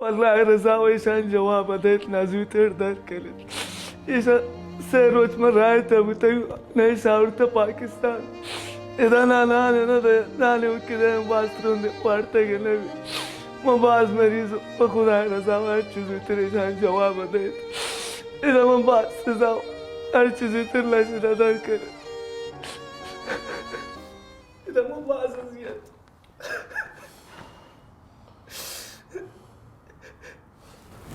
والله رضا وإيشان جواب اديتنا زوتر دار كلت إيشان سيروج مرة بتيو نيش آورت باكستان إذا أنا نالي وكذا باسترون دي بارتا كنبي ما باز مريض بخدا رضا وأرچ زوتر إيشان جواب اديت إذا ما باز رضا أرچ زوتر لاش دار كلت إذا ما باز زياد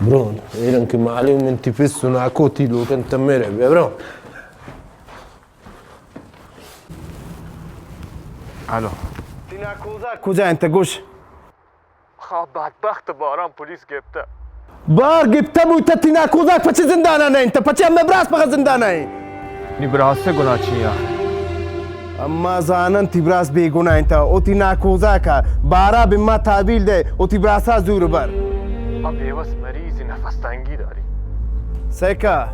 برون إيران كي معلم أنت في السنة كوتي لو كنت مرعب يا برون. الو کجا أنت گوش؟ خواب بدبخت باران پلیس گرفته. بار گفته بود تینا کوزاک پچه زندانه نه انت پچه هم براس پخ زندانه نی براسته گناه چیه؟ اما زانن تبراس بیگونه انت او تینا کوزاکا بارا بما تعبیل ده او تبراسا زور بر اب بیوس مریضی نفس تنگی داری. سیکا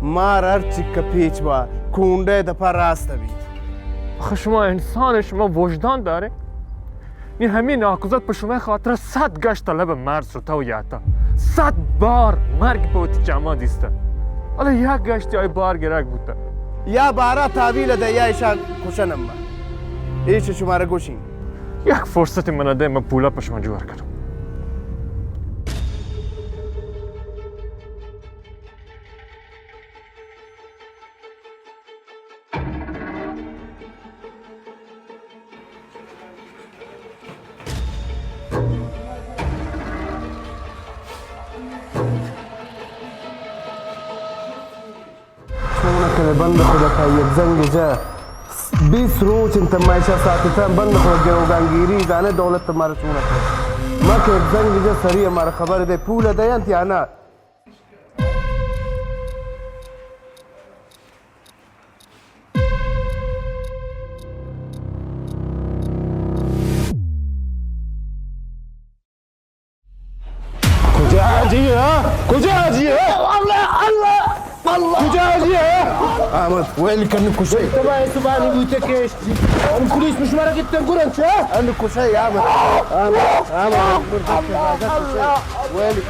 مار هرچی کپیچ با کونده دپا راست بید. آخه شما انسان شما وجدان داره؟ نی همین ناکوزات په شما خاطر 100 گشت طلب مرز رو تو یاتا 100 بار مرگ په وتی جمع دیسته. حالا یک گشت های بار گرک بوده. یا بارا تعبیل ده یا ایشان کشنم ما ایش شما را گوشین یک فرصت من ده من پولا په شما جوار کنم. بند خودت یک زنگ جا 20 روز انت مایشا ساعتتان بند خود گروگانگیری دانه دولت تمہارا چونه کرد ما که یک زنگ جا سریع ہمارا خبر ده پول ده انتی آنا کجا آجی ها؟ کجا آجی ها؟ الله کجا آجی ها؟ احمد ويلي كان كوشي تبعي سبحاني بيتكش البوليس مش مرة جبت نقول انت ها؟ انا كوشي يا احمد الله ويلي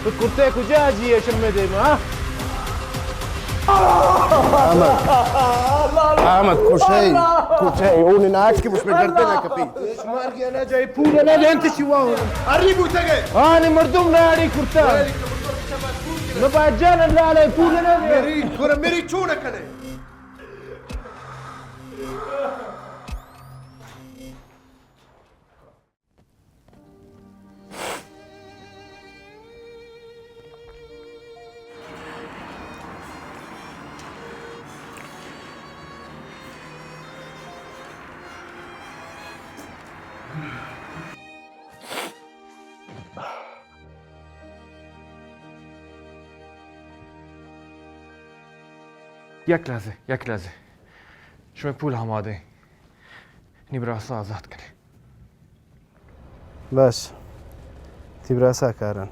بتكرتك كجا آجي يا شمدي ما احمد كوشي هون ناكي مش مقدرتنا كفي ايش ماركي انا جاي بول انا انت شو قريبو تجي انا مردوم ناري كرتا نبغى جانا لا على يفول انا ميري تشونا كده یک لحظه شما پول آماده نی براسا آزاد کنی. بس تبراسا کارن